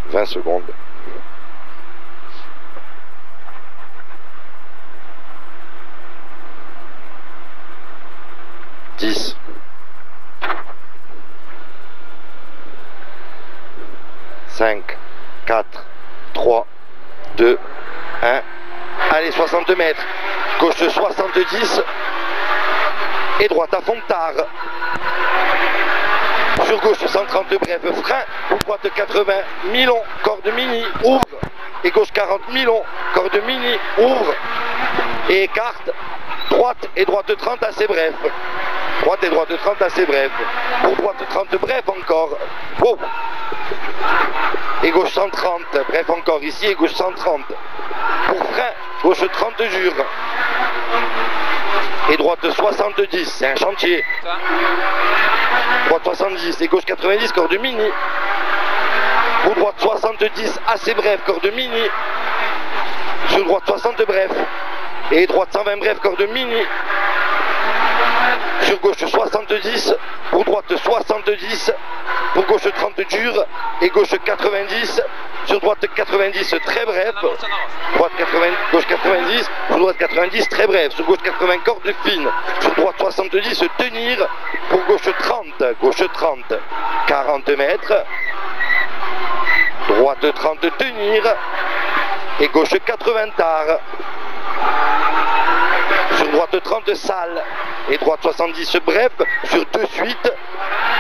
20 secondes. 10. 5, 4, 3, 2, 1. Allez, 62 mètres. Gauche 70. Et droite à fond de tard. Sur gauche 130 bref, frein. Ou droite 80, mi-long, corde mini, ouvre. Et gauche 40, mi-long, corde mini, ouvre. Et écarte. Droite et droite 30 assez bref. Droite et droite 30 assez bref. Pour droite 30 bref encore. Wow. Et gauche 130, bref encore ici et gauche 130. Pour frein, gauche 30 jure. Et droite 70, c'est un chantier. Droite 70 et gauche 90, corde mini. Pour droite 70, assez bref, corde mini. Sur droite 60 bref. Et droite 120 bref, corde mini. Sur gauche 70, pour droite 70, pour gauche 30 dur et gauche 90, sur droite 90 très bref, droite 80, gauche 90, sur droite 90 très bref, sur gauche 80 corde fine, sur droite 70 tenir, pour gauche 30, 40 mètres, droite 30 tenir et gauche 80 tard. Sur droite 30 sale et droite 70 bref, sur deux suites,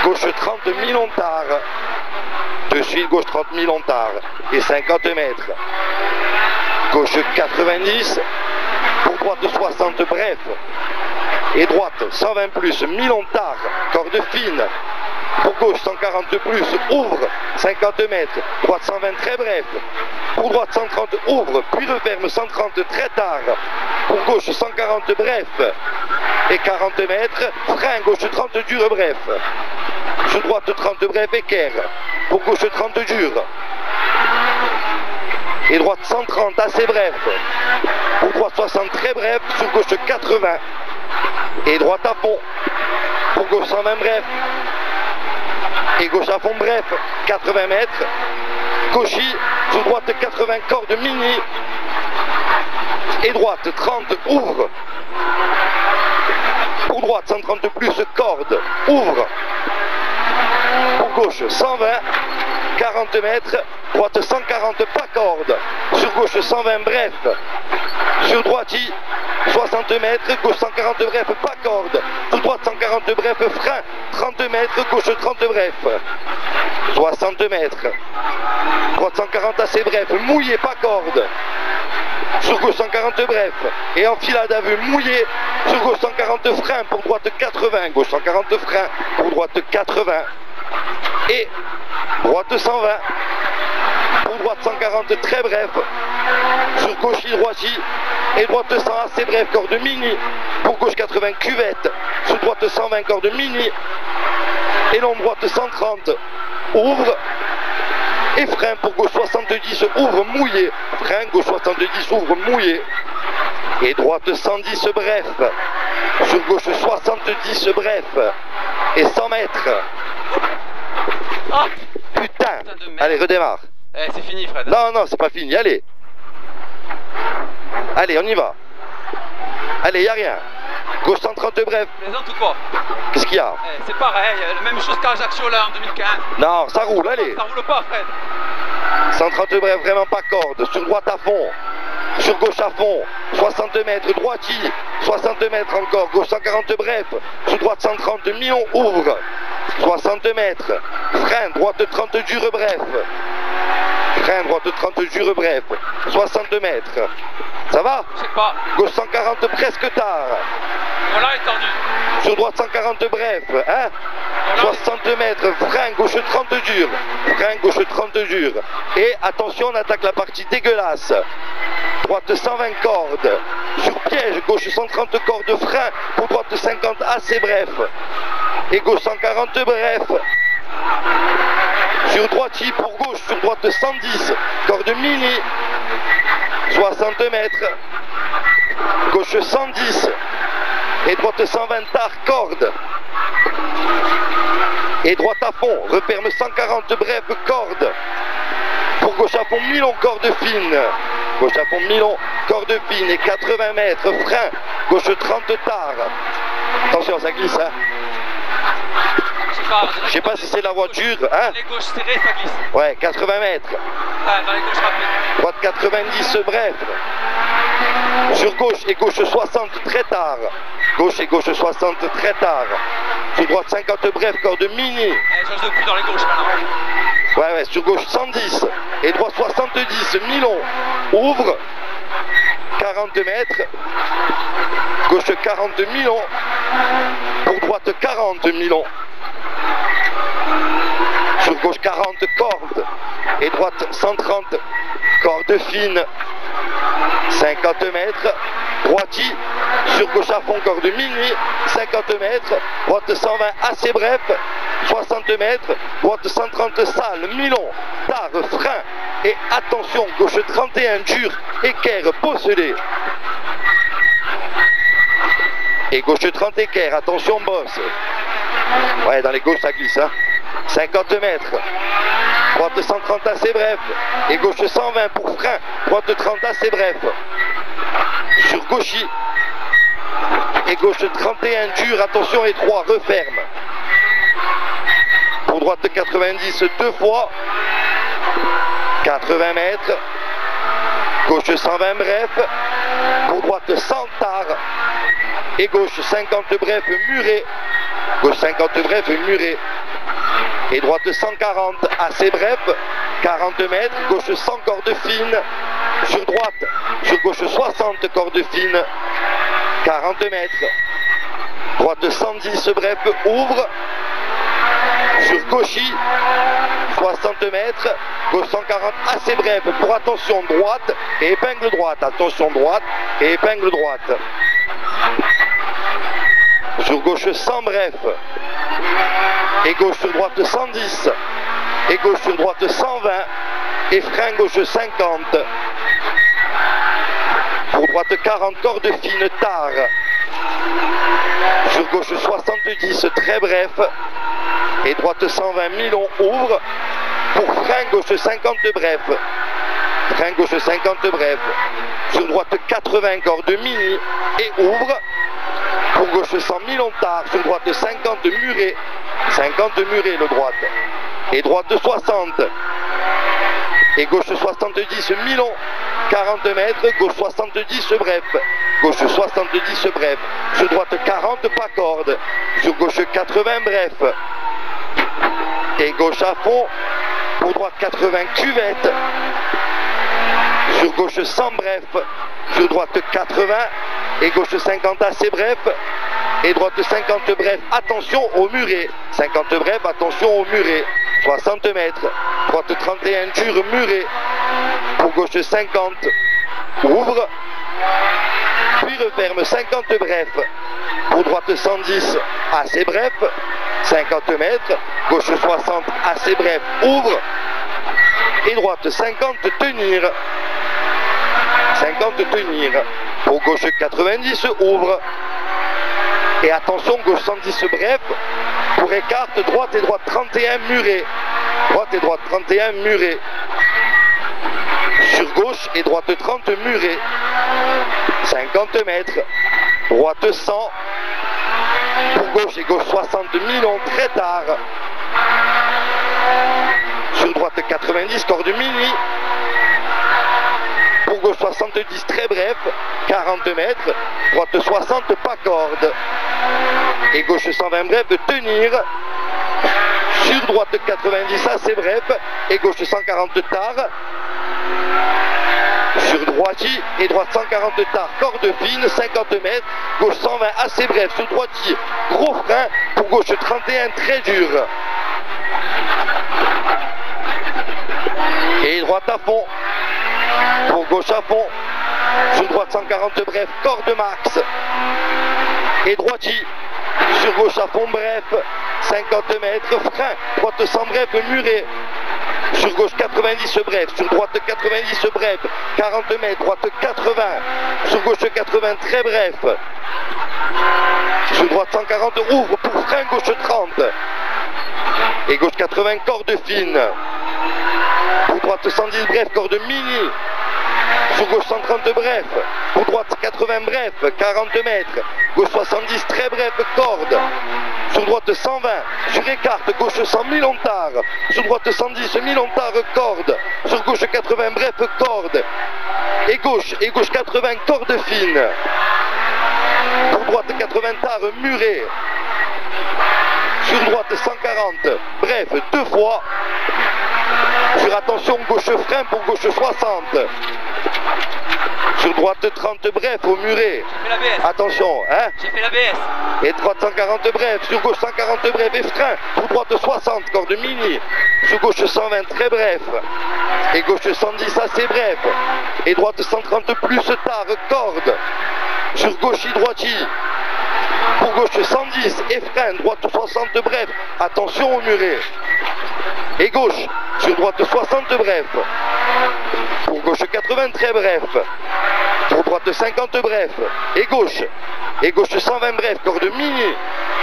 gauche 30 mi-long tard, deux suites, gauche 30 mi-long tard et 50 mètres, gauche 90, pour droite 60 bref, et droite 120 plus, mi-long tard, corde fine, pour gauche 140 plus, ouvre, 50 mètres, droite 120 très bref, pour droite 130 ouvre, puis referme 130 très tard, pour gauche 140 bref, et 40 mètres, frein gauche 30 dur bref, sur droite 30 bref équerre, pour gauche 30 dur, et droite 130 assez bref, pour droite 60 très bref, sur gauche 80, et droite à fond, pour gauche 120 bref, et gauche à fond bref, 80 mètres, gauchis, sur droite 80 corde mini, et droite 30 ouvre, pour droite 130 plus corde, ouvre, pour gauche 120, 40 mètres, droite 140 pas corde, sur gauche 120 bref, sur droite 60 mètres, gauche 140 bref, pas corde, sur droite 140 bref, frein, 30 mètres, gauche 30 bref, 60 mètres, droite 140 assez bref, mouillé, pas corde, sur gauche 140 bref, et enfilade à vue mouillé, sur gauche 140 frein, pour droite 80, gauche 140 frein, pour droite 80, et droite 120, pour droite 140 très bref, sur gauche droite et droite 100 assez bref, corde mini, pour gauche 80 cuvette, sur droite 120 corde mini, et long droite 130, ouvre, et frein pour gauche 70, ouvre mouillé, frein gauche 70, ouvre mouillé, et droite 110 bref, sur gauche 70 bref, et 100 mètres. Ah putain, allez redémarre. Eh, c'est fini Fred. Non, non, c'est pas fini, allez. Allez, on y va. Allez, y a rien. Gauche 130 bref. Plaisante ou quoi? Qu'est-ce qu'il y a? Eh, c'est pareil, la même chose qu'Ajaccio là en 2015. Non, ça roule, allez. Ça roule pas Fred. 130 bref, vraiment pas corde. Sur droite à fond. Sur gauche à fond. 60 mètres, droiti. 60 mètres encore. Gauche 140 bref. Sur droite 130, mi-long, ouvre. 60 mètres. Frein, droite 30 dure bref. Frein, droite 30 dure bref. 60 mètres. Ça va? Je sais pas. Gauche 140 presque tard. Voilà est tendu. Sur droite 140 bref. Hein? 60 mètres. Frein, gauche 30 dur. Frein, gauche 30 dur. Et attention, on attaque la partie dégueulasse. Droite 120 cordes. Sur piège, gauche 130 cordes frein. Pour droite 50 assez bref. Et gauche 140 bref. Sur droite pour gauche, sur droite 110. Corde mini. 60 mètres. Gauche 110. Et droite 120 tard, corde. Et droite à fond, referme 140 bref, corde. gauche à fond mi-long, corde fine. Gauche à fond mi-long, corde fine et 80 mètres, frein. Gauche 30 tard. Attention, ça glisse, hein. Je sais pas si c'est la voiture, hein. Les gauches serrées, ça glisse. Ouais, 80 mètres. Ouais, dans les gauches rapides. Droite 90, bref. Sur gauche et gauche 60, très tard. Gauche et gauche 60, très tard. Sur droite 50, bref, corde mini. J'ose de plus dans les gauches maintenant. Ouais, sur gauche 110. Et droite 70, mi-long. Ouvre. 40 mètres. Gauche 40, mi-long. Pour droite 40, mi-long. Sur gauche 40, corde. Et droite 130, corde fine. 50 mètres. Droiti. Sur gauche à fond, corde mini. 50 mètres. Droite 120, assez bref. 60 mètres. Droite 130, sale. Mi-long. Tard, frein. Et attention, gauche 31, dur. Équerre, bosselé. Et gauche 30 équerre, attention bosse. Ouais, dans les gauches ça glisse, hein. 50 mètres. Droite 130 assez bref. Et gauche 120 pour frein. Droite 30 assez bref. Sur gauchy. Et gauche 31 dur, attention étroit, referme. Pour droite 90 deux fois. 80 mètres. Gauche 120 bref. Pour droite 100 tard. Et gauche 50 bref muré. Gauche 50 bref muré. Et droite 140 assez bref. 40 mètres. Gauche 100 corde fine. Sur droite. Sur gauche 60 corde fine. 40 mètres. Droite 110 bref ouvre. Sur gauchy. 60 mètres. Gauche 140 assez bref. Pour attention droite et épingle droite. Attention droite et épingle droite. Sur gauche 100 bref. Et gauche sur droite 110. Et gauche sur droite 120. Et frein gauche 50. Pour droite 40, corde fine tard. Sur gauche 70, très bref. Et droite 120, mi-long ouvre. Pour frein gauche 50 bref. Frein gauche 50 bref. Sur droite 80, corde mini. Et ouvre. Pour gauche 100, mi-long tard. Sur droite 50 muré. 50 muré le droite. Et droite 60. Et gauche 70 mi-long. 40 mètres. Gauche 70 bref. Gauche 70 bref. Sur droite 40 pas corde. Sur gauche 80 bref. Et gauche à fond. Pour droite 80 cuvette. Sur gauche 100 bref. Sur droite 80. Et gauche 50 assez bref. Et droite 50 bref, attention au muret. 50 bref, attention au muret. 60 mètres. Droite 31 dur muret. Pour gauche 50. Ouvre. Puis referme 50 bref. Pour droite 110 assez bref. 50 mètres. Gauche 60 assez bref. Ouvre. Et droite 50 tenir. 50 tenir. Pour gauche 90 ouvre. Et attention, gauche 110 bref. Pour écarte, droite et droite 31 muré. Droite et droite 31 muré. Sur gauche et droite 30 muré. 50 mètres. Droite 100. Pour gauche et gauche 60 mi-long très tard. Sur droite 90, corde mini. Pour gauche 70 très bref, 40 mètres, droite 60 pas corde. Et gauche 120 bref de tenir. Sur droite 90 assez bref, et gauche 140 tard. Sur droiti et droite 140 tard, corde fine, 50 mètres, gauche 120 assez bref. Sur droiti, gros frein, pour gauche 31 très dur. Et droite à fond. Pour gauche à fond. Sur droite 140 bref, corde max. Et droiti. Sur gauche à fond bref. 50 mètres, frein. Droite 100 bref, muré. Sur gauche 90 bref. Sur droite 90 bref. 40 mètres, droite 80. Sur gauche 80 très bref. Sur droite 140 ouvre pour frein gauche 30. Et gauche 80 corde fine. pour droite 110 bref, corde mini, sur gauche 130 bref, pour droite 80 bref, 40 mètres, gauche 70 très bref, corde, sur droite 120, sur écarte, gauche 100 mi-long-tard, sur droite 110 mi-long-tard, corde, sur gauche 80 bref, corde, et gauche 80, corde fine, pour droite 80 tard, muré, sur droite 140, bref, 2 fois, sur attention, gauche frein pour gauche 60, sur droite 30 bref au muret, attention, hein, j'ai fait la BS, et droite 140 bref, sur gauche 140 bref et frein, pour droite 60, corde mini, sur gauche 120 très bref, et gauche 110 assez bref, et droite 130 plus tard, corde, sur gauche droiti, pour gauche 110 et frein, droite 60 bref, attention au muret, et gauche, sur droite 60 bref, pour gauche 80 très bref, pour droite 50 bref, et gauche 120 bref, corde mini,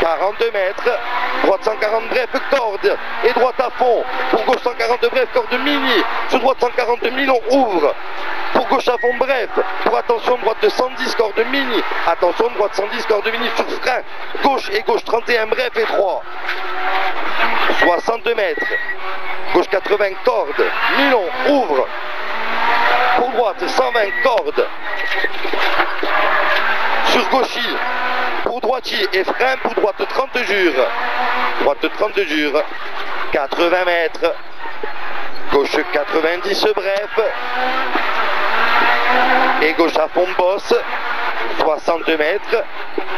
40 mètres, droite 140 bref, corde, et droite à fond, pour gauche 140 bref, corde mini, sur droite 140 mi-long, ouvre, pour gauche à fond bref, pour attention droite de 110 corde mini, attention droite 110 corde mini sur frein, gauche 31 bref et 3, 60 mètres, gauche 80 corde, mi-long, ouvre, pour droite 120 corde, sur gauchi, pour droitier et frein, pour droite 30 jure, droite 30 jure, 80 mètres, gauche 90 bref, et gauche à fond bosse, 60 mètres,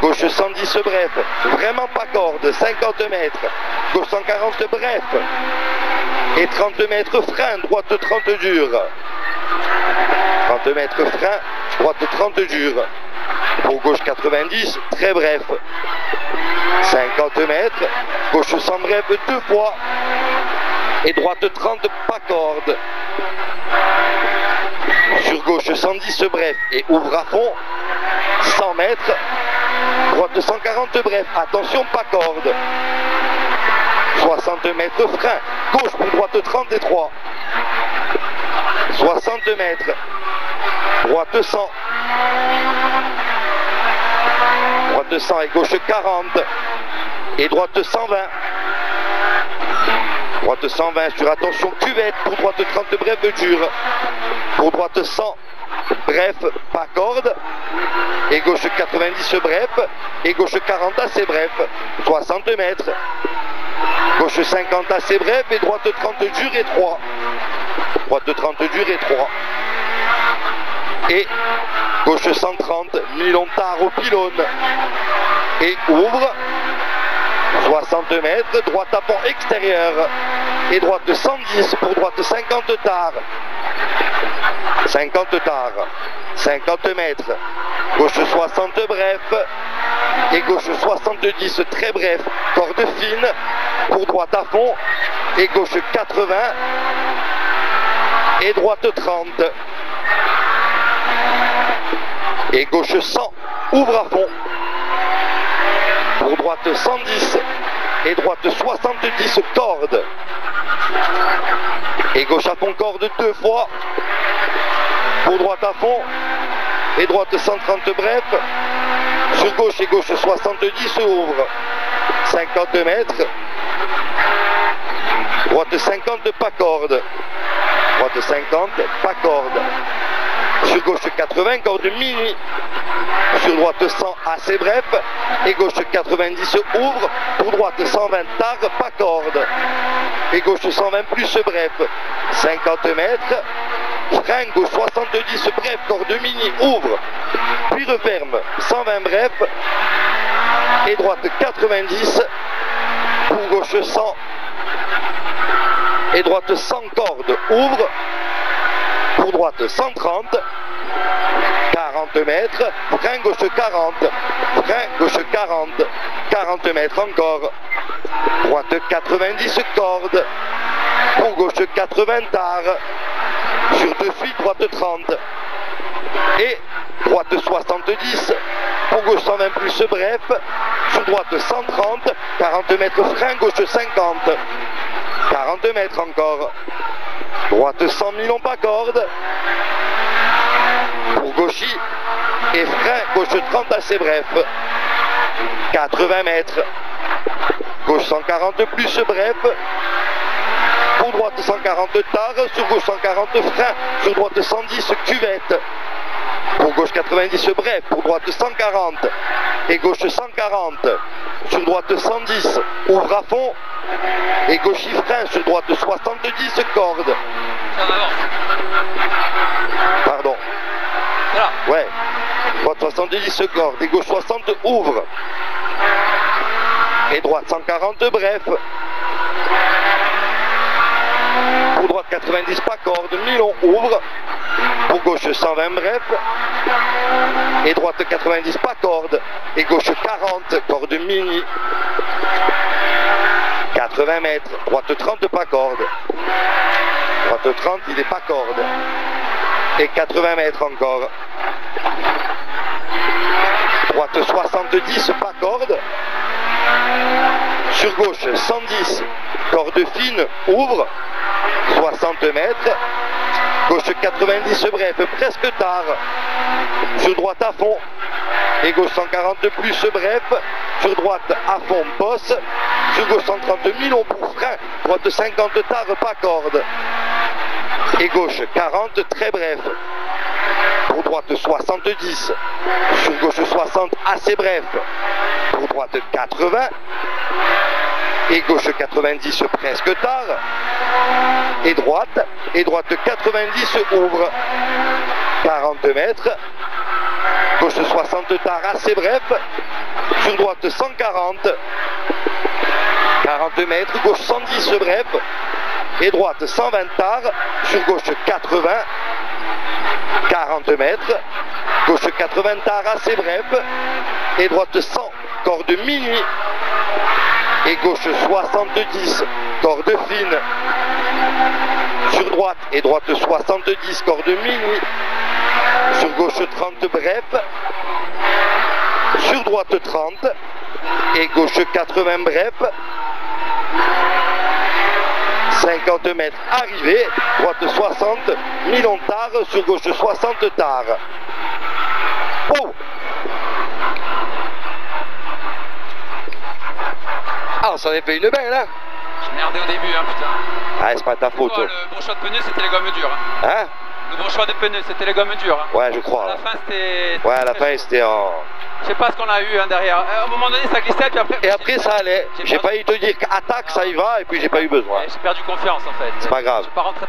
gauche 110 bref, vraiment pas corde, 50 mètres, gauche 140 bref, et 30 mètres frein, droite 30 dure, 30 mètres frein, droite 30 dure, pour gauche 90, très bref, 50 mètres, gauche 100 bref 2 fois, et droite 30 pas corde, sur gauche 110 bref et ouvre à fond, 100 mètres, droite 140 bref, attention pas corde, 60 mètres frein, gauche pour droite 33, 60 mètres, droite 100, droite 100 et gauche 40, et droite 120, droite 120 sur attention cuvette, pour droite 30 bref dure, pour droite 100 bref pas corde, et gauche 90 bref, et gauche 40 assez bref, 60 mètres, gauche 50 assez bref, et droite 30 dure et 3, droite 30 dure et 3, et gauche 130, mi-long tard au pylône, et ouvre, 60 mètres, droite à pont extérieur, et droite 110 pour droite 50 tard, 50 tard, 50 mètres, gauche 60 bref, et gauche 70 très bref, corde fine, pour droite à fond, et gauche 80, et droite 30, et gauche 100, ouvre à fond, pour droite 110, et droite 70 corde, et gauche à fond corde 2 fois, pour droite à fond, et droite 130 bref, sur gauche et gauche 70 ouvre, 50 mètres, droite 50 pas corde, droite 50 pas corde, sur gauche 80 corde mini, sur droite 100 assez bref, et gauche 90 ouvre, pour droite 120 tard pas corde, et gauche 120 plus bref, 50 mètres, frein gauche 70 bref, corde mini ouvre, puis referme, 120 bref, et droite 90, pour gauche 100, et droite 100 corde ouvre, pour droite 130, 40 mètres, frein gauche 40, frein gauche 40, 40 mètres encore, droite 90 corde, pour gauche 80 tard, sur 2 suites droite 30, et droite 70, pour gauche 120 plus bref, sur droite 130, 40 mètres frein gauche 50, 40 mètres encore. Droite 100 millions pas corde. Pour gauchy. Et frein, gauche 30 assez bref. 80 mètres. Gauche 140 plus bref. Pour droite 140 tard. Sur gauche 140 frein. Sur droite 110 cuvette. Pour gauche 90 bref. Pour droite 140. Et gauche 140. Sur droite 110. Ouvre à fond. Et gauchy frein. Sur droite 70 corde. Pardon. Voilà. Ouais. Droite 70 corde. Et gauche 60 ouvre. Et droite 140 bref. Pour droite 90 pas corde. Milon ouvre. Pour gauche 120 bref. Et droite 90 pas corde. Et gauche 40 corde mini. 80 mètres. Droite 30 pas corde. Droite 30 il est pas corde. Et 80 mètres encore. Droite 70 pas corde. Sur gauche 110 corde fine ouvre. 60 mètres. Gauche 90 bref presque tard. Sur droite à fond. Et gauche 140 plus bref. Sur droite à fond bosse. Sur gauche 130 milons pour frein. Droite 50 tard pas corde. Et gauche 40 très bref. Pour droite 70. Sur gauche 60 assez bref. Pour droite 80. Et gauche 90 presque tard. Et droite 90 ouvre. 40 mètres. Gauche 60 tard assez bref. Sur droite 140. 40 mètres. Gauche 110 bref. Et droite 120 tard. Sur gauche 80. 40 mètres. Gauche 80 tard assez bref. Et droite 100 corde mini. Et gauche 70 corde fine. Sur droite et droite 70 corde mini. Sur gauche 30 bref. Sur droite 30. Et gauche 80 bref. 50 mètres arrivé. Droite 60. Milon tard. Sur gauche 60 tard. Oh! Ah, on s'en est fait une belle, hein? J'ai merdé au début, hein, putain. Ah, c'est pas ta faute. Toi, le bon choix de pneus, c'était les gommes dures. Hein, hein? Le bon choix de pneus, c'était les gommes dures. Hein. Ouais, je crois. À la fin, c'était... Ouais, à la fin, c'était en... Je sais pas ce qu'on a eu hein, derrière. À un moment donné, ça glissait, puis après... Et après, ça allait. J'ai failli te dire qu'attaque, ça y va, et puis j'ai pas eu besoin. J'ai perdu confiance, en fait. C'est pas grave. Je suis pas rentré